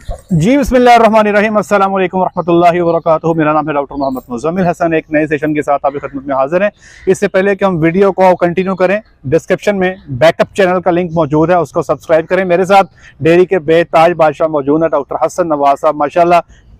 जी बिस्मिल्लाहिर्रहमानिर्रहीम, अस्सलाम वालेकुम रहमतुल्लाहि व बरकातुहू। मेरा नाम है डॉक्टर मोहम्मद मुज़म्मिल हसन। एक नए सेशन के साथ आपकी खिदमत में हाजिर हैं। इससे पहले कि हम वीडियो को कंटिन्यू करें, डिस्क्रिप्शन में बैकअप चैनल का लिंक मौजूद है, उसको सब्सक्राइब करें। मेरे साथ डेयरी के बेताज बादशाह मौजूद है, डॉक्टर हसन नवाज साहब। माशाल्लाह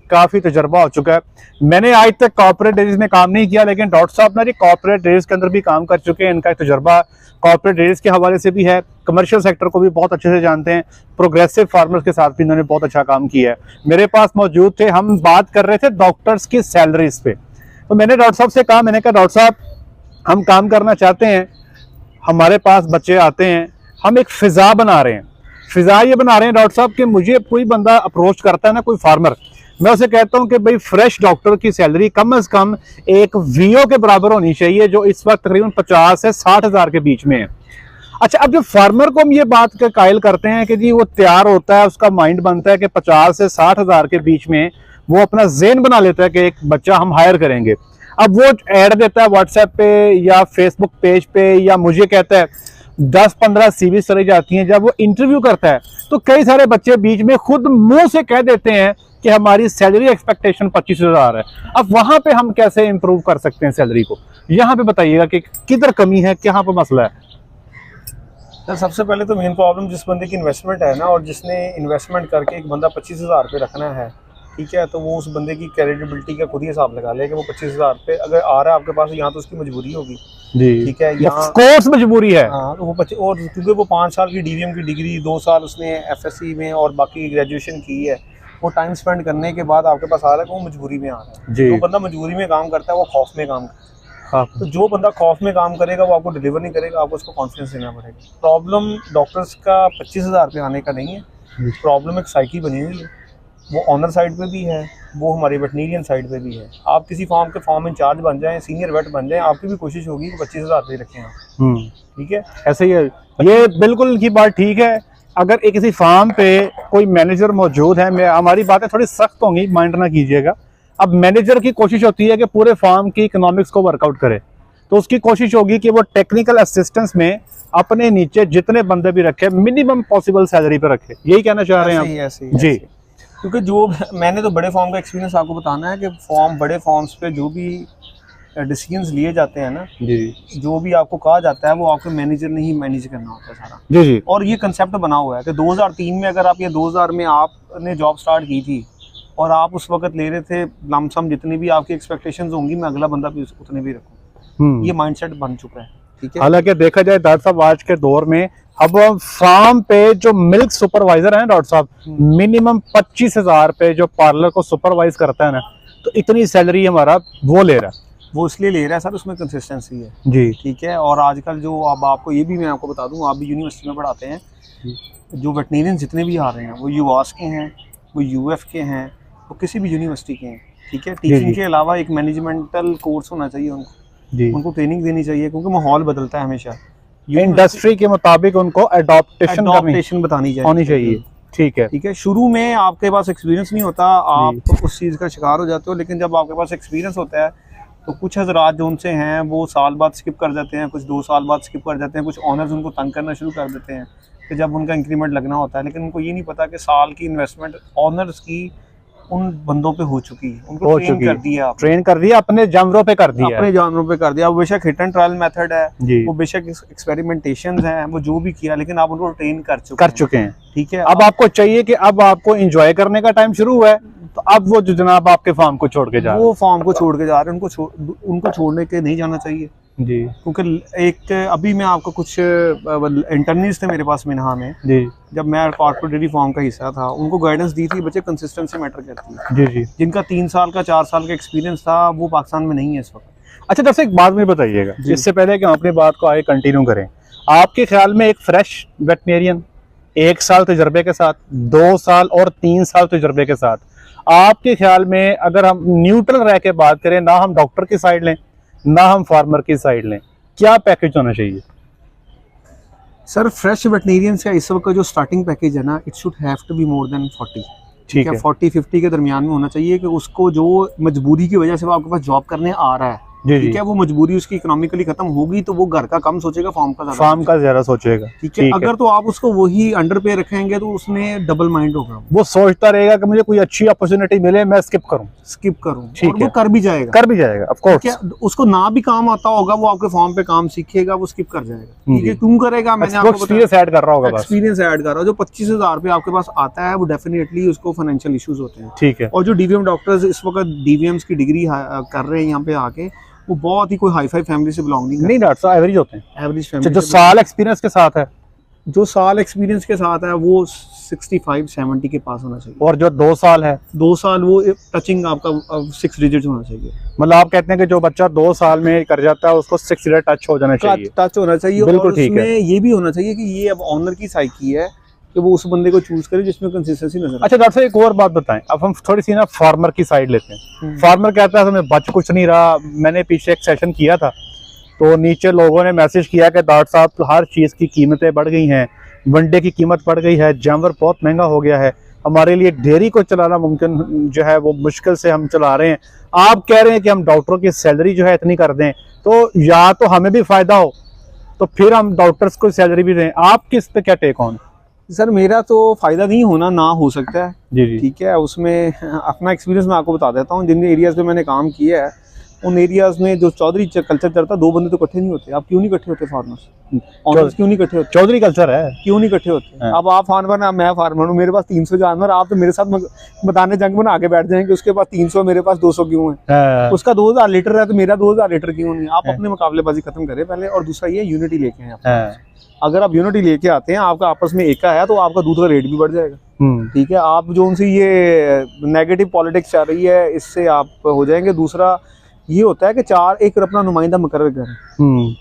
काफ़ी तजर्बा हो चुका है। मैंने आज तक कॉर्पोरेट डेयरीज में काम नहीं किया, लेकिन डॉक्टर साहब ना जी कॉर्पोरेट डेयरीज के अंदर भी काम कर चुके हैं। इनका तजर्बा कॉर्पोरेट डेयरीज के हवाले से भी है, कमर्शियल सेक्टर को भी बहुत अच्छे से जानते हैं। प्रोग्रेसिव फार्मर्स के साथ भी इन्होंने बहुत अच्छा काम किया है। मेरे पास मौजूद थे, हम बात कर रहे थे डॉक्टर्स की सैलरीज पे। तो मैंने डॉक्टर साहब से कहा, मैंने कहा डॉक्टर साहब हम काम करना चाहते हैं, हमारे पास बच्चे आते हैं, हम एक फिजा बना रहे हैं। फिजा ये बना रहे हैं डॉक्टर साहब कि मुझे कोई बंदा अप्रोच करता है ना, कोई फार्मर, मैं उसे कहता हूं कि भाई फ्रेश डॉक्टर की सैलरी कम से कम एक वीओ के बराबर होनी चाहिए, जो इस वक्त तकरीबन 50 से 60 हज़ार के बीच में है। अच्छा, अब जो फार्मर को हम ये बात के कायल करते हैं कि जी वो तैयार होता है, उसका माइंड बनता है कि 50 से 60 हज़ार के बीच में वो अपना ज़हन बना लेता है कि एक बच्चा हम हायर करेंगे। अब वो ऐड देता है व्हाट्सएप पे या फेसबुक पेज पे, या मुझे कहता है 10-15 सीवी चली जाती हैं। जब वो इंटरव्यू करता है तो कई सारे बच्चे बीच में खुद मुंह से कह देते हैं कि हमारी सैलरी एक्सपेक्टेशन 25 हज़ार है। अब वहां पे हम कैसे इंप्रूव कर सकते हैं सैलरी को? यहाँ पे बताइएगा कि किधर कमी है, कहाँ पे मसला है। सर सबसे पहले तो मेन प्रॉब्लम जिस बंदे की इन्वेस्टमेंट है ना, और जिसने इन्वेस्टमेंट करके एक बंदा 25 हज़ार पे रखना है, ठीक है, तो वो उस बंदे की क्रेडिबिलिटी का खुद ही हिसाब लगा ले कि वो 25 हज़ार पे अगर आ रहा है आपके पास, यहाँ तो उसकी मजबूरी होगी जी, ठीक है, यहाँ कोर्स मजबूरी है। हाँ, तो वो और क्योंकि वो 5 साल की डीवीएम की डिग्री, 2 साल उसने एफएससी में और बाकी ग्रेजुएशन की है, वो टाइम स्पेंड करने के बाद आपके पास आ रहा है कि वो मजबूरी में आ रहा है। जो बंदा मजबूरी में काम करता है वो खौफ में काम करता है। हाँ। तो जो बंदा खौफ में काम करेगा वो आपको डिलीवर नहीं करेगा, आपको उसको कॉन्फिडेंस देना पड़ेगा। प्रॉब्लम डॉक्टर्स का 25 हज़ार पे आने का नहीं है, प्रॉब्लम एक साइकिल बनी हुई है। वो ऑनर साइड पे भी है, वो हमारी वेटनेरियन साइड पे भी है। आप किसी फार्म के फार्म इंचार्ज बन जाएं, सीनियर वेट बन जाएं, आपकी भी कोशिश होगी कि 25 हज़ार पे रखें आप, ठीक है। ऐसे ही है, ये बिल्कुल की बात ठीक है। अगर एक किसी फार्म पे कोई मैनेजर मौजूद है, हमारी बातें थोड़ी सख्त होंगी, माइंड ना कीजिएगा। अब मैनेजर की कोशिश होती है कि पूरे फार्म की इकोनॉमिक्स को वर्कआउट करे, तो उसकी कोशिश होगी कि वो टेक्निकल असिस्टेंस में अपने नीचे जितने बंदे भी रखे, मिनिमम पॉसिबल सैलरी पे रखे। यही कहना चाह रहे हैं आप? जी, क्योंकि जो मैंने तो बड़े फॉर्म का एक्सपीरियंस आपको बताना है कि बड़े फॉर्म्स पे जो भी डिसीजंस लिए जाते हैं ना जी, जो भी आपको कहा जाता है वो आपके मैनेजर ने ही मैनेज करना होता है सारा। जी जी। और ये कंसेप्ट बना हुआ है कि 2003 में अगर आप, ये 2000 में आपने जॉब स्टार्ट की थी और आप उस वक्त ले रहे थे लमसम, जितनी भी आपकी एक्सपेक्टेशंस होंगी मैं अगला बंदा भी उतने भी रखूँ, ये माइंडसेट बन चुका है, ठीक है। हालांकि देखा जाए डॉक्टर साहब आज के दौर में, अब फार्म पे जो मिल्क सुपरवाइजर है डॉक्टर साहब, मिनिमम 25 हज़ार पे जो पार्लर को सुपरवाइज करता है ना, तो इतनी सैलरी हमारा वो ले रहा है। वो इसलिए ले रहा है सर, उसमें कंसिस्टेंसी है जी, ठीक है। और आजकल जो अब आपको ये भी मैं आपको बता दूं, आप भी यूनिवर्सिटी में पढ़ाते हैं, जो वेटनेरियन जितने भी आ रहे हैं वो यूआस के हैं, वो यूएफ के हैं, वो किसी भी यूनिवर्सिटी के हैं, ठीक है। टीचिंग के अलावा एक मैनेजमेंटल कोर्स होना चाहिए उनको ट्रेनिंग देनी चाहिए, क्योंकि माहौल बदलता है हमेशा, इंडस्ट्री के मुताबिक उनको एडॉप्टेशन बतानी होनी चाहिए, ठीक है, ठीक है। शुरू में आपके पास एक्सपीरियंस नहीं होता, आप उस चीज़ का शिकार हो जाते हो, लेकिन जब आपके पास एक्सपीरियंस होता है तो कुछ हजरात जो उनसे हैं वो साल बाद स्किप कर जाते हैं, कुछ 2 साल बाद स्किप कर जाते हैं, कुछ ऑनर्स उनको तंग करना शुरू कर देते हैं कि जब उनका इंक्रीमेंट लगना होता है, लेकिन उनको ये नहीं पता कि साल की इन्वेस्टमेंट ऑनर्स की उन बंदों पे हो चुकी है, उनको ट्रेन कर दिया, अपने जानवरों पे कर दिया, वो बेशक हिट एंड ट्रायल मेथड है, वो बेशक एक्सपेरिमेंटेशंस हैं, वो जो भी किया, लेकिन आप उनको ट्रेन कर चुके हैं, ठीक है। अब आपको चाहिए कि अब आपको एंजॉय करने का टाइम शुरू हुआ है, तो अब वो जो जनाब आपके फार्म को छोड़ के जा रहे हैं, वो फार्म को छोड़ के जा रहे हैं, उनको छोड़ने के नहीं जाना चाहिए जी। क्योंकि एक अभी मैं आपको कुछ इंटर्नीज थे मेरे पास मिनहा में जी, जब मैं कॉर्पोरेट डेयरी फार्म का हिस्सा था, उनको गाइडेंस दी थी, बच्चे कंसिस्टेंसी मैटर करती है जी जी। जिनका 3 साल का 4 साल का एक्सपीरियंस था वो पाकिस्तान में नहीं है इस वक्त। अच्छा दोस्तों, एक बात मुझे बताइएगा, इससे पहले कि हम अपनी बात को आगे कंटिन्यू करें, आपके ख्याल में एक फ्रेश वेटनेरियन 1 साल तजर्बे के साथ, 2 साल और 3 साल तजर्बे के साथ, आपके ख्याल में अगर हम न्यूट्रल रह के बात करें, ना हम डॉक्टर की साइड लें ना हम फार्मर की साइड लें, क्या पैकेज होना चाहिए? सर फ्रेश वेटनेरियंस का इस वक्त जो स्टार्टिंग पैकेज है ना, it should have to be more than 40, ठीक है, 40-50 के दरमियान में होना चाहिए, कि उसको जो मजबूरी की वजह से वो आपके पास जॉब करने आ रहा है, जी ठीक है, वो मजबूरी उसकी इकोनॉमिकली खत्म होगी तो वो घर का कम सोचेगा, फार्म का फार्म का ज्यादा सोचेगा। ठीक है। अगर तो आप उसको वही अंडर पे रखेंगे तो उसमें डबल माइंड होगा, वो सोचता रहेगा कि मुझे कोई अच्छी अपॉर्चुनिटी मिले, मैं स्किप करूं और वो कर भी जाएगा ऑफ कोर्स। क्या उसको ना भी काम आता होगा, वो आपके फॉर्म पे काम सीखेगा, वो स्किप कर जाएगा। ठीक है, क्यों करेगा? मैंने आपको एक्सपीरियंस ऐड कर रहा होगा, बस एक्सपीरियंस ऐड कर रहा है। जो 25,000 पे आपके पास आता है वो डेफिनेटली उसको फाइनेंशियल इश्यूज होते हैं। ठीक है। और जो डीवीएम डॉक्टर्स इस वक्त डीवीएम्स की डिग्री कर रहे हैं यहाँ पे आके, वो बहुत ही कोई हाई फाई फैमिली से बिलोंग नहीं डॉक्टर साहब एवरेज होते हैं, एवरेज फैमिली। जो साल एक्सपीरियंस के साथ है, जो साल एक्सपीरियंस के साथ है वो 65-70 के पास होना चाहिए। और जो 2 साल है, 2 साल वो टचिंग आपका 6 डिजिट होना चाहिए। मतलब आप कहते हैं कि जो बच्चा 2 साल में कर जाता है उसको 6 डिजिट टच हो जाना चाहिए, टच होना चाहिए। बिल्कुल और ठीक है। उसमें ये भी होना चाहिए कि ये अब ऑनर की साइकी है कि वो उस बंदे को चूज करे जिसमें कंसिस्टेंसी नजर। अच्छा डॉक्टर साहब एक और बात बताएं, अब हम थोड़ी सी ना फार्मर की साइड लेते हैं। फार्मर कहता है हमें बच कुछ नहीं रहा। मैंने पीछे एक सेशन किया था तो नीचे लोगों ने मैसेज किया कि डॉक्टर साहब हर चीज़ की कीमतें बढ़ गई हैं, वनडे की कीमत बढ़ गई है, जानवर बहुत महंगा हो गया है, हमारे लिए डेयरी को चलाना मुमकिन जो है वो मुश्किल से हम चला रहे हैं। आप कह रहे हैं कि हम डॉक्टरों की सैलरी जो है इतनी कर दें तो या तो हमें भी फायदा हो तो फिर हम डॉक्टर्स को सैलरी भी दें। आपकी इस पे क्या टेक ऑन? सर मेरा तो फायदा नहीं होना ना हो सकता है। जी। ठीक है, उसमें अपना एक्सपीरियंस मैं आपको बता देता हूँ। जिन एरियाज पे मैंने काम किया है उन एरियाज में जो चौधरी कल्चर चलता है, 2 बंदे तो इकट्ठे नहीं होते। आप क्यों नहीं इकट्ठे होते? फार्मर्स ऑनर्स क्यों नहीं इकट्ठे होते? चौधरी कल्चर है, क्यों नहीं इकट्ठे होते? हाँ। अब आप फार्मर हैं, मैं फार्मर हूँ, मेरे पास 300 जानवर, आप तो मेरे साथ मैदान जंग में आगे बैठ जाएंगे। उसके पास 300, मेरे पास 200 क्यों है? उसका 2000 लीटर है तो मेरा 2000 लीटर क्यों नहीं? आप अपने मुकाबलेबाजी खत्म करें पहले। और दूसरा ये यूनिटी लेके आए। अगर आप यूनिटी लेके आते हैं, आपका आपस में एका है, तो आपका दूध का रेट भी बढ़ जाएगा। ठीक है, आप जो उनसे ये नेगेटिव पॉलिटिक्स चल रही है इससे आप हो जाएंगे। दूसरा ये होता है कि 4 एक अपना नुमाइंदा मुकर्रर करें।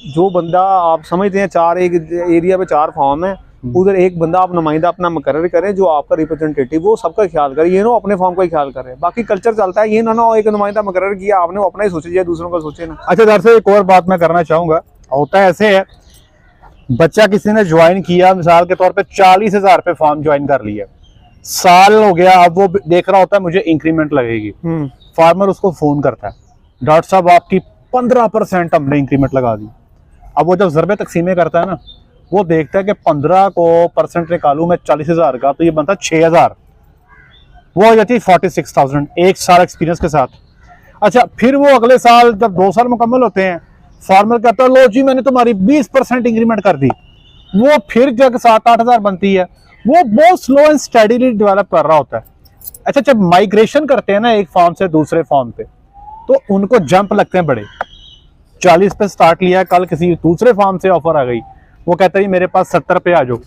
जो बंदा आप समझते हैं 4 एक एरिया पे 4 फॉर्म है, उधर एक बंदा आप नुमाइंदा अपना मुकर्रर करें जो आपका रिप्रेजेंटेटिव, वो सबका ख्याल करे। ये ना अपने फॉर्म का ही ख्याल करे। बाकी कल्चर चलता है, ये ना एक नुमाइंदा मुकर्रर किया आपने, वो अपना ही सोचे, दूसरों का सोचे ना। अच्छा डॉक्टर साहब एक और बात मैं करना चाहूंगा। होता है ऐसे है, बच्चा किसी ने ज्वाइन किया, मिसाल के तौर पे 40,000 पे फॉर्म ज्वाइन कर लिया, साल हो गया, अब वो देख रहा होता है मुझे इंक्रीमेंट लगेगी। फार्मर उसको फोन करता है, डॉक्टर साहब आपकी 15% हमने इंक्रीमेंट लगा दी। अब वो जब ज़रबे तकसीमें करता है ना, वो देखता है कि 15 को परसेंट निकालू मैं 40,000 का, तो ये बनता 6,000, वो हो जाती है 46,000 एक साल एक्सपीरियंस के साथ। अच्छा फिर वो अगले साल जब 2 साल मुकम्मल होते हैं, फार्मर कहता है लो जी मैंने तुम्हारी 20% इंक्रीमेंट कर दी। वो फिर जब 7-8 हज़ार बनती है, वो बहुत स्लो एंड स्टडीली डेवलप कर रहा होता है। अच्छा जब माइग्रेशन करते हैं ना एक फॉर्म से दूसरे फॉर्म पे, तो उनको जंप लगते हैं बड़े। 40 पे स्टार्ट लिया, कल किसी दूसरे फॉर्म से ऑफर आ गई, वो कहता है मेरे पास 70 पे आ जाओ।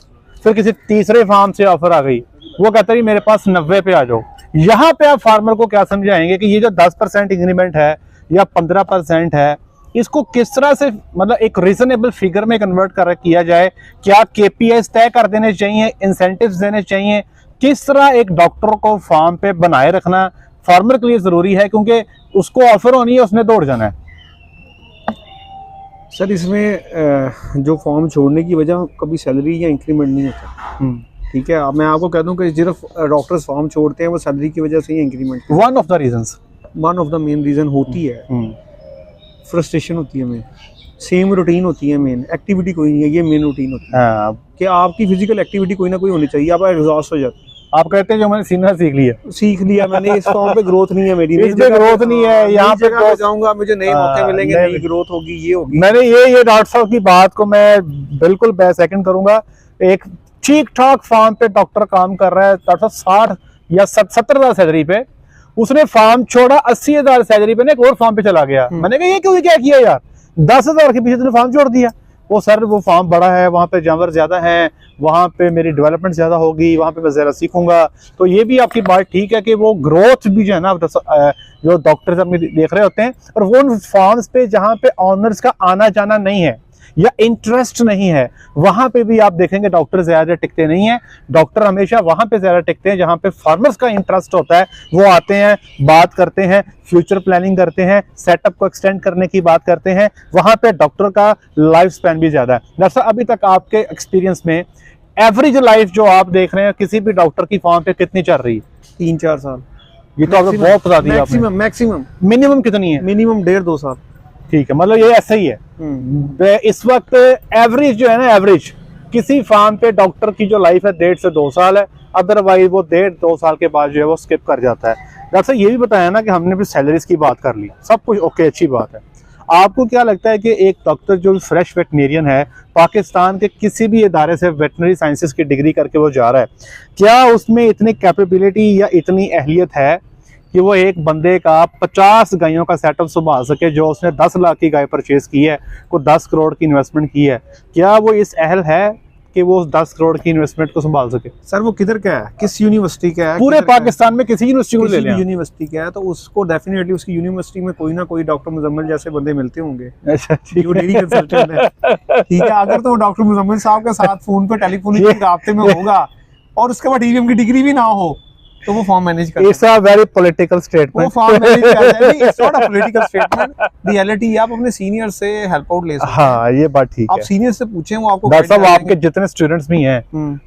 फिर किसी तीसरे फॉर्म से ऑफर आ गई, वो कहता है मेरे पास 90 पे आ जाओ। यहाँ पे आप फार्मर को क्या समझाएंगे कि ये जो 10% इंक्रीमेंट है या 15% है, इसको किस तरह से मतलब एक रीजनेबल फिगर में कन्वर्ट किया जाए? क्या केपीआईज तय कर देने चाहिए, इंसेंटिव्स देने चाहिए? किस तरह एक डॉक्टर को फार्म पे बनाए रखना फार्मर के लिए जरूरी है, क्योंकि उसको ऑफर होनी है, उसने दौड़ जाना है। सर इसमें जो फॉर्म छोड़ने की वजह कभी सैलरी या इंक्रीमेंट नहीं होता। ठीक है, अब मैं आपको कह दूं कि सिर्फ डॉक्टर्स फॉर्म छोड़ते हैं वो सैलरी की वजह से ही increment. One of the main reason होती है फ्रस्ट्रेशन होती है, मेन सेम रूटीन होती है, मेन एक्टिविटी कोई नहीं है, ये मेन रूटीन होती है कि आपकी फिजिकल एक्टिविटी कोई ना कोई होनी चाहिए, आप एग्जॉस्ट हो जाते हैं। आप कहते हैं जो मैंने सीख लिया मैंने, इस फॉर्म पे ग्रोथ नहीं है मेरी, इसमें ग्रोथ नहीं है, यहाँ पे जाऊंगा मुझे नए मौके मिलेंगे, नई ग्रोथ होगी, ये होगी। मैंने ये डॉक्टर साहब की बात को मैं बिल्कुल सेकंड करूंगा। एक ठीक ठाक फार्म पे डॉक्टर काम कर रहा है, डॉक्टर 60 या 70,000 सैलरी पे, उसने फार्म छोड़ा 80,000 सैलरी पे, एक और फार्म पे चला गया। मैंने कहा ये क्यों क्या किया यार, 10,000 के पीछे तुमने फार्म छोड़ दिया। वो सर वो फार्म बड़ा है, वहाँ पे जानवर ज्यादा हैं, वहाँ पे मेरी डेवलपमेंट ज्यादा होगी, वहाँ पे मैं ज़रा सीखूंगा। तो ये भी आपकी बात ठीक है कि वो ग्रोथ भी जो है ना जो डॉक्टर्स अपने देख रहे होते हैं, और वो फार्म्स पे जहाँ पे ऑनर्स का आना जाना नहीं है या इंटरेस्ट नहीं है, वहां पे भी आप देखेंगे डॉक्टर ज्यादा टिकते नहीं है। डॉक्टर हमेशा वहां पे ज्यादा टिकते हैं जहां पे फार्मर्स का इंटरेस्ट होता है। वो आते हैं, बात करते हैं, फ्यूचर प्लानिंग करते हैं, सेटअप को एक्सटेंड करने की बात करते हैं। वहां पे डॉक्टर का लाइफ स्पैन भी ज्यादा है। डॉक्टर अभी तक आपके एक्सपीरियंस में एवरेज लाइफ जो आप देख रहे हैं किसी भी डॉक्टर की फार्म पे कितनी चल रही है? 3-4 साल। ये तो आपने बहुत बता दिया। मैक्सिमम मिनिमम कितनी है? मिनिमम 1.5-2 साल। ठीक है, मतलब ये ऐसा ही है। इस वक्त एवरेज जो है ना, एवरेज किसी फार्म पे डॉक्टर की जो लाइफ है 1.5 से 2 साल है, अदरवाइज वो 1.5-2 साल के बाद जो है वो स्किप कर जाता है। डॉक्टर साहब ये भी बताया ना कि हमने भी सैलरीज की बात कर ली, सब कुछ ओके, अच्छी बात है। आपको क्या लगता है कि एक डॉक्टर जो फ्रेश वेटनेरियन है, पाकिस्तान के किसी भी इदारे से वेटनरी साइंसेज की डिग्री करके वो जा रहा है, क्या उसमें इतनी कैपेबिलिटी या इतनी अहलियत है कि वो एक बंदे का 50 गायों का सेटअप संभाल सके? जो उसने 10 लाख की गाय परचेज की है, को 10 करोड़ की इन्वेस्टमेंट की है, क्या वो इस अहल है कि वो उस 10 करोड़ की इन्वेस्टमेंट को संभाल सके? सर वो किधर का है, किस यूनिवर्सिटी का है? पूरे पाकिस्तान में किसी यूनिवर्सिटी को ले लें, यूनिवर्सिटी का है तो उसको डेफिनेटली उसकी यूनिवर्सिटी में कोई ना कोई डॉक्टर मुजम्मिल जैसे बंदे मिलते होंगे। अच्छा, जो डेयरी कंसल्टेंट है, ठीक है। अगर तो डॉक्टर मुजम्मिल साहब के साथ फोन पे टेलीफोनिक राब्ते में होगा और उसके बाद टीवीएम की डिग्री भी ना हो, तो वो फॉर्म मैनेज करता है। It's a very political statement. वो फॉर्म मैनेज करता है। It's not a political statement, reality है। आप अपने सीनियर से हेल्प आउट ले सकते हैं। हाँ, ये बात ठीक आप है। सीनियर से पूछें, वो आपको डॉक्टर साहब आपके जितने स्टूडेंट्स भी हैं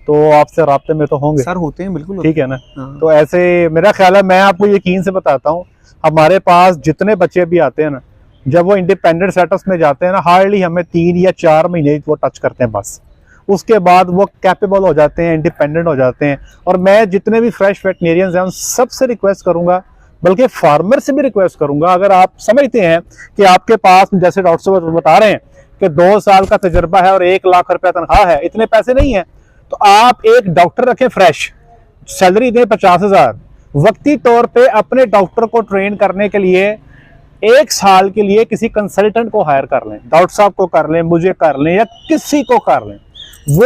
तो आपसे राब्ते में तो होंगे? सर होते हैं, बिल्कुल ठीक है ना। हाँ। तो ऐसे मेरा ख्याल है, मैं आपको यकीन से बताता हूँ, हमारे पास जितने बच्चे भी आते हैं ना, जब वो इंडिपेंडेंट सेटअप्स में जाते हैं ना, हार्डली हमें 3 या 4 महीने वो टच करते हैं बस। उसके बाद वो कैपेबल हो जाते हैं, इंडिपेंडेंट हो जाते हैं। और मैं जितने भी फ्रेश वेटनेरियंस हैं उन सबसे रिक्वेस्ट करूंगा, बल्कि फार्मर से भी रिक्वेस्ट करूंगा, अगर आप समझते हैं कि आपके पास, जैसे डॉक्टर साहब बता रहे हैं कि 2 साल का तजर्बा है और 1 लाख रुपया तनख्वाह है, इतने पैसे नहीं है, तो आप एक डॉक्टर रखें फ्रेश, सैलरी दें 50,000, वक्ती तौर पे अपने डॉक्टर को ट्रेन करने के लिए 1 साल के लिए किसी कंसल्टेंट को हायर कर लें, डॉक्टर साहब को कर लें, मुझे कर लें, या किसी को कर लें। वो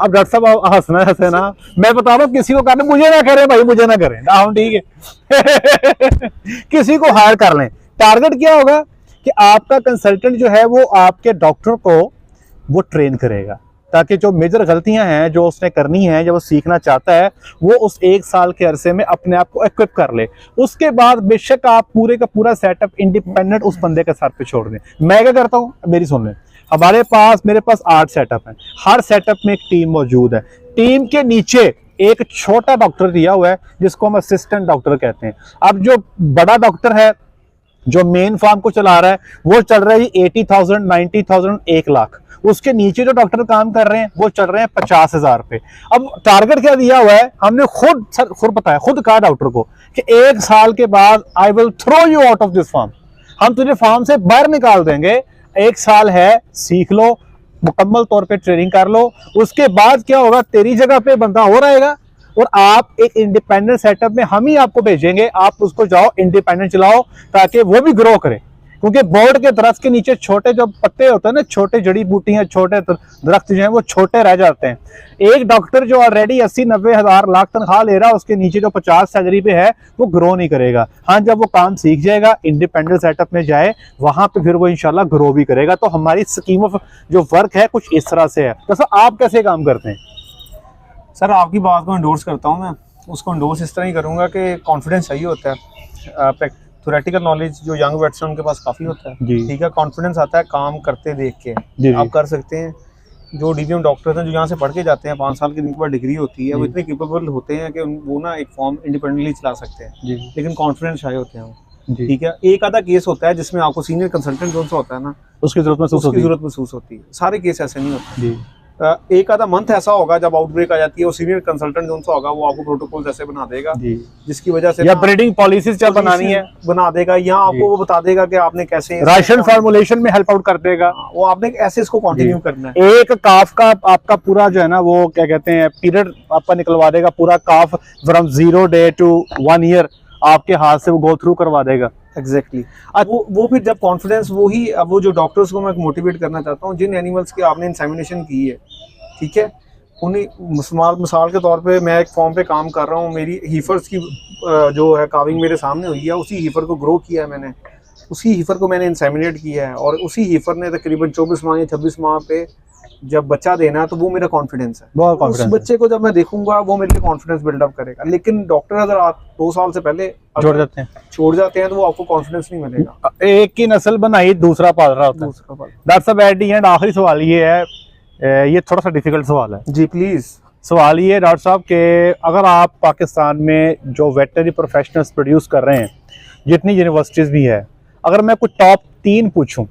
अब डॉक्टर साहब हंसना है ना, मैं बता रहा हूँ, किसी को करने, मुझे ना करें भाई, मुझे ना करें ना, हम ठीक है। किसी को हायर कर लें। टारगेट क्या होगा कि आपका कंसल्टेंट जो है वो आपके डॉक्टर को वो ट्रेन करेगा, ताकि जो मेजर गलतियां हैं जो उसने करनी है, जब वो सीखना चाहता है, वो उस 1 साल के अरसे में अपने आप को इक्विप कर ले। उसके बाद बेशक आप पूरे का पूरा सेटअप इंडिपेंडेंट उस बंदे के साथ पे छोड़ दें। मैं क्या करता हूँ, मेरी सुन लें, मेरे पास 8 सेटअप है, हर सेटअप में एक टीम मौजूद है। टीम के नीचे एक छोटा डॉक्टर दिया हुआ है जिसको हम असिस्टेंट डॉक्टर कहते हैं। अब जो बड़ा डॉक्टर है जो मेन फार्म को चला रहा है वो चल रहा है 80,000, 90,000, 1 लाख। उसके नीचे जो डॉक्टर काम कर रहे हैं वो चल रहे हैं 50,000 पे। अब टारगेट क्या दिया हुआ है, हमने खुद बताया, खुद कहा डॉक्टर को कि 1 साल के बाद I will throw you out of this farm, हम तुझे फार्म से बाहर निकाल देंगे। 1 साल है, सीख लो, मुकम्मल तौर पे ट्रेनिंग कर लो। उसके बाद क्या होगा, तेरी जगह पे बंदा और आएगा और आप एक इंडिपेंडेंट सेटअप में हम ही आपको भेजेंगे, आप उसको जाओ इंडिपेंडेंट चलाओ, ताकि वो भी ग्रो करे। क्योंकि बोर्ड के दरख्त के नीचे छोटे जो पत्ते होते हैं ना, छोटे जड़ी बूटियां, छोटे दरख्त जो हैं वो छोटे रह जाते हैं। एक डॉक्टर जो ऑलरेडी 80-90 हज़ार लाख तनख्वाह ले रहा है, उसके नीचे जो 50 सैलरी पे है वो ग्रो नहीं करेगा। हाँ, जब वो काम सीख जाएगा, इंडिपेंडेंट सेटअप में जाए, वहां पे फिर वो इंशाल्लाह ग्रो भी करेगा। तो हमारी स्कीम ऑफ जो वर्क है कुछ इस तरह से है। तो आप कैसे काम करते हैं? सर आपकी बात को एंडोर्स करता हूँ मैं। उसको एंडोर्स इस तरह ही करूँगा कि कॉन्फिडेंस चाहिए होता है। थ्योरेटिकल नॉलेज जो यंग वेट्स हैं उनके पास काफ़ी होता है, ठीक है। कॉन्फिडेंस आता है काम करते देख के, आप कर सकते हैं। जो डीवीएम डॉक्टर्स हैं जो यहाँ से पढ़ के जाते हैं, 5 साल की जिनके पास डिग्री होती है, वो इतने केपेबल होते हैं कि वो ना एक फॉर्म इंडिपेंडेंटली चला सकते हैं, लेकिन कॉन्फिडेंस चाहिए होते हैं वो, ठीक है। एक आधा केस होता है जिसमें आपको सीनियर कंसल्टेंट जो होता है ना, उसकी जरूरत महसूस होती है। सारे केस ऐसे नहीं होते। एक आधा मंथ ऐसा होगा जब आउटब्रेक आ जाती है, वो सीनियर कंसल्टेंट जो उनसे होगा वो आपको प्रोटोकॉल ऐसे बना देगा जिसकी वजह से, या ब्रीडिंग पॉलिसीज जब बनानी है बना देगा, या आपको वो बता देगा कि आपने कैसे राशन फॉर्मुलेशन में हेल्प आउट कर देगा, वो आपने ऐसे इसको कंटिन्यू करना है। एक काफ का आपका पूरा जो है ना, वो क्या कहते हैं, पीरियड आपका निकलवा देगा, पूरा काफ फ्रॉम 0 डे टू 1 ईयर आपके हाथ से वो गो थ्रू करवा देगा। एग्जैक्टली वो फिर जब कॉन्फिडेंस, वो जो डॉक्टर्स को मैं मोटिवेट करना चाहता हूँ, जिन एनिमल्स की आपने इंसेमिनेशन की है, ठीक है, उन्हीं मिसाल के तौर पे मैं एक फॉर्म पे काम कर रहा हूँ, मेरी हीफर्स की जो है काविंग मेरे सामने हुई है, उसी हीफर को ग्रो किया है मैंने, उसी हीफर को मैंने इंसेमिनेट किया है, और उसी हीफर ने तकरीबन 24 माह या 26 माह पे जब बच्चा देना है, तो वो मेरा कॉन्फिडेंस है। उस बच्चे को जब मैं देखूंगा वो मेरे लिए कॉन्फिडेंस बिल्डअप करेगा। लेकिन डॉक्टर अगर आप 2 साल से पहले छोड़ जाते हैं तो वो आपको कॉन्फिडेंस नहीं मिलेगा। एक की नस्ल बनाई, दूसरा पाल रहा होता है। डॉक्टर साहब एट द एंड आखिरी सवाल ये है, ये थोड़ा सा डिफिकल्ट सवाल है जी, प्लीज। सवाल ये है डॉक्टर साहब कि अगर आप पाकिस्तान में जो वेटनरी प्रोफेशनल्स प्रोड्यूस कर रहे हैं, जितनी यूनिवर्सिटीज़ भी है, अगर मैं कुछ टॉप 3 पूछूं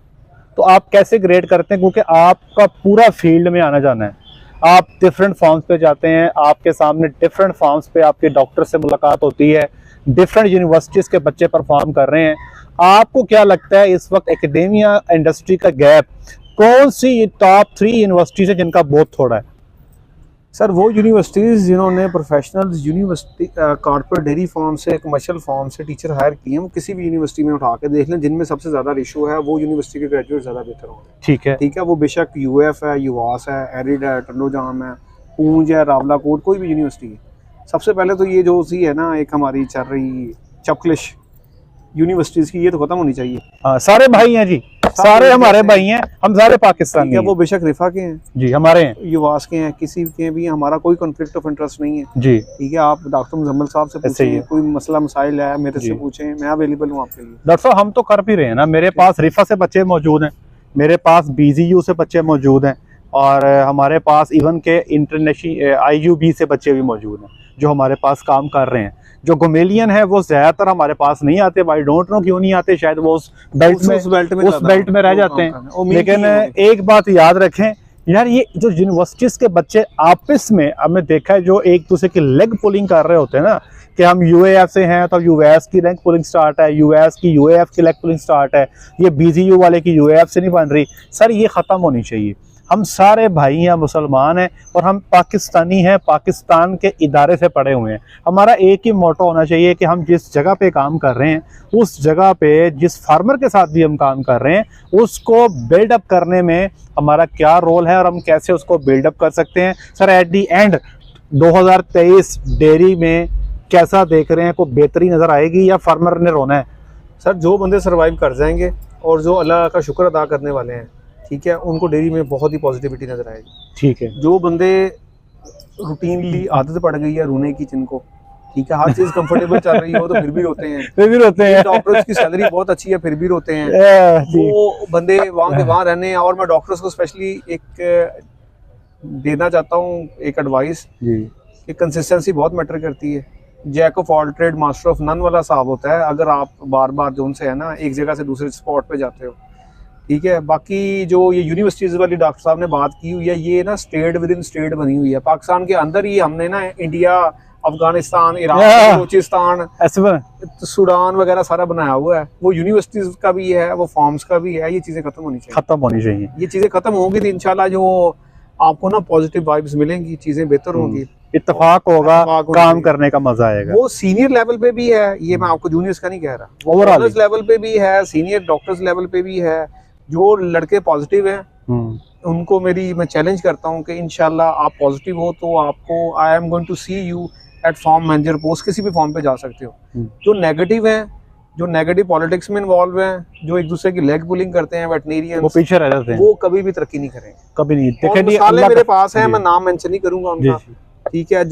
तो आप कैसे ग्रेड करते हैं? क्योंकि आपका पूरा फील्ड में आना जाना है, आप डिफरेंट फार्म्स पे जाते हैं, आपके सामने डिफरेंट फार्म्स पे आपके डॉक्टर से मुलाकात होती है, डिफरेंट यूनिवर्सिटीज़ के बच्चे परफॉर्म कर रहे हैं। आपको क्या लगता है इस वक्त एकेडेमिया इंडस्ट्री का गैप कौन सी टॉप 3 यूनिवर्सिटीज़ है जिनका बहुत थोड़ा है? सर वो यूनिवर्सिटीज़ जिन्होंने professionals university corporate dairy farm से कमर्शियल फार्म से टीचर हायर किए हैं, वो किसी भी यूनिवर्सिटी में उठा के देख लें, जिनमें सबसे ज़्यादा रेशो है वो यूनिवर्सिटी के ग्रेजुएट ज़्यादा बेहतर होंगे। ठीक है, वो बेशक यूएफ है, यूवास है, एरिड है, टंडोजाम है, पूंछ है, रावलाकोट, कोई भी यूनिवर्सिटी है। सबसे पहले तो ये जो सी है ना एक हमारी चल रही चपकलिश यूनिवर्सिटीज़ की, ये तो खत्म होनी चाहिए। हाँ, सारे भाई हैं जी, सारे हमारे भाई हैं, हम सारे पाकिस्तानी हैं। वो बेशक रिफा के हैं जी, हमारे हैं, युवास के हैं, किसी के भी, हमारा कोई कॉन्फ्लिक्ट ऑफ इंटरेस्ट नहीं है जी। ठीक है, आप डॉक्टर मुजम्मिल साहब से पूछें, कोई मसला मसाइल है मेरे से पूछें, मैं अवेलेबल हूँ आपके लिए। डॉक्टर साहब हम तो कर भी रहे हैं ना, मेरे पास रिफा से बच्चे मौजूद हैं, मेरे पास BZU से बच्चे मौजूद हैं, और हमारे पास इवन के इंटरनेशनल IUB से बच्चे भी मौजूद हैं जो हमारे पास काम कर रहे हैं। जो गोमेलियन है वो ज़्यादातर हमारे पास नहीं आते, आई डोंट नो क्यों नहीं आते, शायद वो उस बेल्ट में रह जाते हैं। लेकिन एक बात याद रखें यार, ये जो यूनिवर्सिटीज़ के बच्चे आपस में हमने देखा है जो एक दूसरे की लेग पुलिंग कर रहे होते हैं ना, कि हम UAF से हैं तो US की लेग पुलिंग स्टार्ट है, US की UAF की लेग पुलिंग स्टार्ट है, ये BZU वाले की UAF से नहीं बन रही। सर ये ख़त्म होनी चाहिए। हम सारे भाई हैं, मुसलमान हैं, और हम पाकिस्तानी हैं, पाकिस्तान के इदारे से पढ़े हुए हैं। हमारा एक ही मोटो होना चाहिए कि हम जिस जगह पे काम कर रहे हैं, उस जगह पे जिस फार्मर के साथ भी हम काम कर रहे हैं, उसको बिल्डअप करने में हमारा क्या रोल है और हम कैसे उसको बिल्डअप कर सकते हैं। Sir at the and 2023 dairy में कैसा देख रहे हैं? कोई बेहतरी नज़र आएगी या फार्मर ने रोना है? सर जो बंदे सर्वाइव कर जाएंगे और जो अल्लाह का शुक्र अदा करने वाले हैं, ठीक है, उनको डेयरी में बहुत ही पॉजिटिविटी नजर आएगी। ठीक है, जो बंदे रूटीनली आदत पड़ गई है रोने की, जिनको ठीक है हर चीज कंफर्टेबल चल रही हो तो फिर भी रोते हैं, डॉक्टर्स की सैलरी बहुत अच्छी है फिर भी रोते हैं, वो बंदे वहाँ के वहाँ रहने हैं। और मैं डॉक्टर्स को स्पेशली एक देना चाहता हूँ एक एडवाइस कि कंसिस्टेंसी बहुत मैटर करती है। Jack of all trade master of none वाला साहब होता है, अगर आप बार बार जो उनसे है ना एक जगह से दूसरे स्पॉट पे जाते हो, ठीक है। बाकी जो ये यूनिवर्सिटीज वाली डॉक्टर साहब ने बात की हुई है, ये ना स्टेट विद इन स्टेट बनी हुई है। पाकिस्तान के अंदर ही हमने ना India, Afghanistan, Iran, Balochistan, Sudan वगैरह सारा बनाया हुआ है। वो यूनिवर्सिटीज का भी है, वो फॉर्म्स का भी है। ये चीजें खत्म होनी चाहिए, ये चीजें खत्म होंगी तो इंशाल्लाह जो आपको ना पॉजिटिव वाइब्स मिलेंगी, चीजें बेहतर होंगी, इत्तेफाक होगा, काम करने का मजा आएगा। वो सीनियर लेवल पे भी है, ये मैं आपको जूनियर्स का नहीं कह रहा, ओवरऑल लेवल पे भी है, सीनियर डॉक्टर्स लेवल पे भी है। जो लड़के पॉजिटिव हैं उनको मैं चैलेंज करता हूं कि इंशाल्लाह आप पॉजिटिव हो तो आपको I am going to see you at form manager post, किसी भी फॉर्म पे जा सकते हो। जो नेगेटिव हैं, जो नेगेटिव पॉलिटिक्स में इन्वॉल्व हैं, जो एक दूसरे की लेग पुलिंग करते हैं, वेटनेरियन, वो पीछे रह जाते हैं, वो कभी भी तरक्की नहीं करेंगे, कभी नहीं। देखिए मेरे पास है, मैं नाम मेंशन नहीं करूंगा उनका, ठीक है,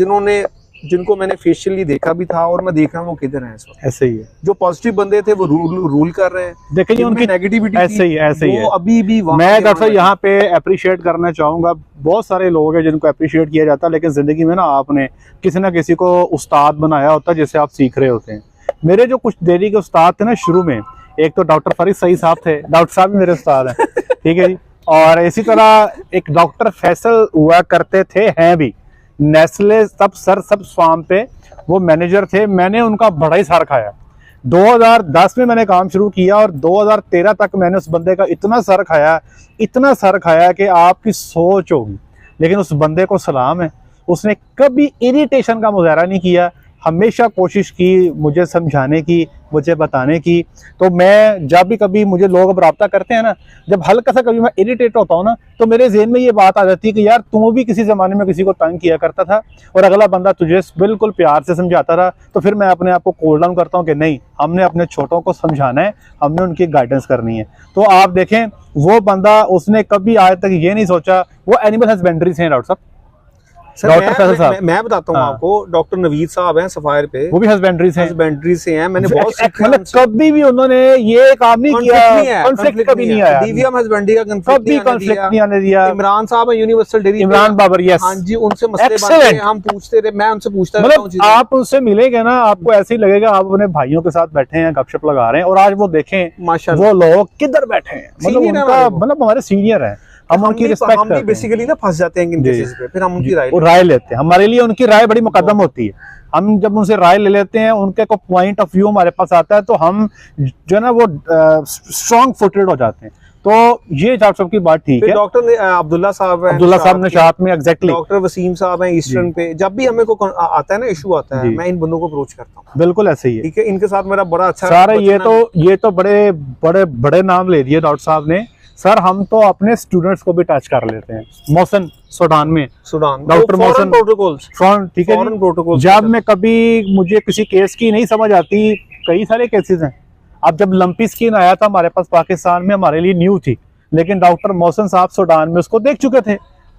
जिनको मैंने फेशियली देखा भी था और मैं देख रहा हूँ वो किधर हैं इस वक्त। ऐसे ही है, जो पॉजिटिव बंदे थे वो रूल कर रहे हैं। देखिए उनकी नेगेटिविटी ऐसे ही है। अभी भी मैं दरअसल यहाँ पे अप्रिशिएट करना चाहूंगा, बहुत सारे लोग हैं जिनको अप्रिशिएट किया जाता है, लेकिन जिंदगी में ना आपने किसी ना किसी को उस्ताद बनाया होता है जिससे आप सीख रहे होते हैं। मेरे जो कुछ डेयरी के उस्ताद थे ना शुरू में, एक तो डॉक्टर फरीद सईद साहब थे, डॉक्टर साहब भी मेरे उस्ताद हैं, ठीक है जी। और इसी तरह एक डॉक्टर फैसल हुआ करते थे, हैं भी, नेस्ले सब फार्म पे वो मैनेजर थे। मैंने उनका बड़ा ही सर खाया। 2010 में मैंने काम शुरू किया और 2013 तक मैंने उस बंदे का इतना सर खाया कि आपकी सोच होगी। लेकिन उस बंदे को सलाम है, उसने कभी इरिटेशन का मुजाहरा नहीं किया, हमेशा कोशिश की मुझे समझाने की, मुझे बताने की। तो मैं जब भी कभी मुझे लोग रब्ता करते हैं ना, जब हल्का सा कभी मैं इरिटेट होता हूँ ना, तो मेरे ज़हन में ये बात आ जाती है कि यार तू भी किसी ज़माने में किसी को तंग किया करता था और अगला बंदा तुझे बिल्कुल प्यार से समझाता रहा। तो फिर मैं अपने आप को कूल डाउन करता हूँ कि नहीं, हमने अपने छोटों को समझाना है, हमने उनकी गाइडेंस करनी है। तो आप देखें वो बंदा, उसने कभी आज तक ये नहीं सोचा, वो एनिमल हस्बेंड्री से हैं डॉक्टर साहब, सर डॉक्टर फैसल साहब, मैं बताता हूँ हाँ। आपको, डॉक्टर नवीद साहब हैं सफायर पे, वो भी हस्बेंड्री से हैं। हस्बैंडरी से हैं। मैंने बहुत सीखा है मतलब उनसे। कभी भी उन्होंने ये काम नहीं किया, कॉन्फ्लिक्ट कभी नहीं आया, डीवीएम हस्बैंडरी का कभी कॉन्फ्लिक्ट नहीं आने दिया। इमरान साहब है universal dairy, Imran Babar, yes, हाँ जी, उनसे मसले Excellent. बनते हैं, हम पूछते रहे, मैं उनसे पूछता रहता हूँ मतलब चीजें। आप उससे मिलेंगे ना, आपको ऐसे ही लगेगा आप अपने भाइयों के साथ बैठे हैं, गपशप लगा रहे हैं। और आज वो देखें माशाल्लाह, वो लोग किधर बैठे हैं, मतलब Senior है उनका हमारे वो। मतलब हमारे सीनियर हैं, हम उनकी रिस्पेक्ट हम भी करते हैं, बेसिकली ना फंस जाते हैं इन जी। केसेस पे, फिर हम उनकी राय वो राय लेते हैं। हमारे लिए उनकी राय बड़ी मुकद्दम होती है। हम जब उनसे राय ले लेते हैं, उनके को पॉइंट ऑफ व्यू हमारे पास आता है, तो हम जो है ना वो स्ट्रॉन्ग फुटेड हो जाते हैं। तो ये डॉक्टर साहब की बात ठीक फिर है। डॉक्टर अब्दुल्ला साहब हैं, अब्दुल्ला साहब ने साथ में, एग्जैक्टली, डॉक्टर वसीम साहब हैं ईस्टर्न पे। जब भी हमें को आता है ना इशू आता है, जी। मैं इन बंदों को अप्रोच करता हूँ, बिल्कुल ऐसे ही है। ठीक है। इनके साथ मेरा बड़ा अच्छा सारे ये बचपन तो बड़े बड़े बड़े नाम ले दिए डॉक्टर साहब ने। सर हम तो अपने स्टूडेंट्स को भी टच कर लेते हैं। मोहसिन सूडान में, सूडान, डॉक्टर मोहसिन प्रोटोकॉल्स, ठीक है फॉरेन जी। प्रोटोकॉल्स। जब मैं कभी मुझे किसी केस की नहीं समझ आती, कई सारे केसेस हैं। अब जब लंपी स्किन आया था हमारे पास पाकिस्तान में, हमारे लिए न्यू थी, लेकिन डॉक्टर मोहसिन साहब सूडान में उसको देख चुके थे,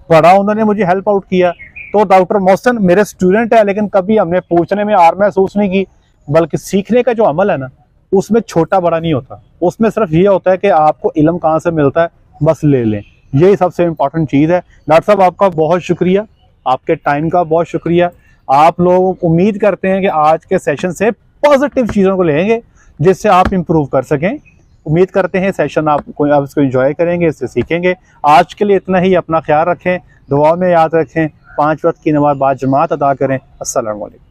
बड़ा उन्होंने मुझे हेल्प आउट किया। तो डॉक्टर मोहसिन मेरे स्टूडेंट है, लेकिन कभी हमने पूछने में आर महसूस नहीं की, बल्कि सीखने का जो अमल है ना, उसमें छोटा बड़ा नहीं होता। उसमें सिर्फ ये होता है कि आपको इल्म कहाँ से मिलता है, बस ले लें, यही सबसे इम्पोर्टेंट चीज़ है। डॉक्टर साहब आपका बहुत शुक्रिया, आपके टाइम का बहुत शुक्रिया। आप लोग उम्मीद करते हैं कि आज के सेशन से पॉजिटिव चीज़ों को लेंगे जिससे आप इम्प्रूव कर सकें। उम्मीद करते हैं सेशन आप इसको एंजॉय करेंगे, इससे सीखेंगे। आज के लिए इतना ही, अपना ख्याल रखें, दुआ में याद रखें, 5 वक्त की नमाज बाद जमात अदा करें। अस्सलाम वालेकुम।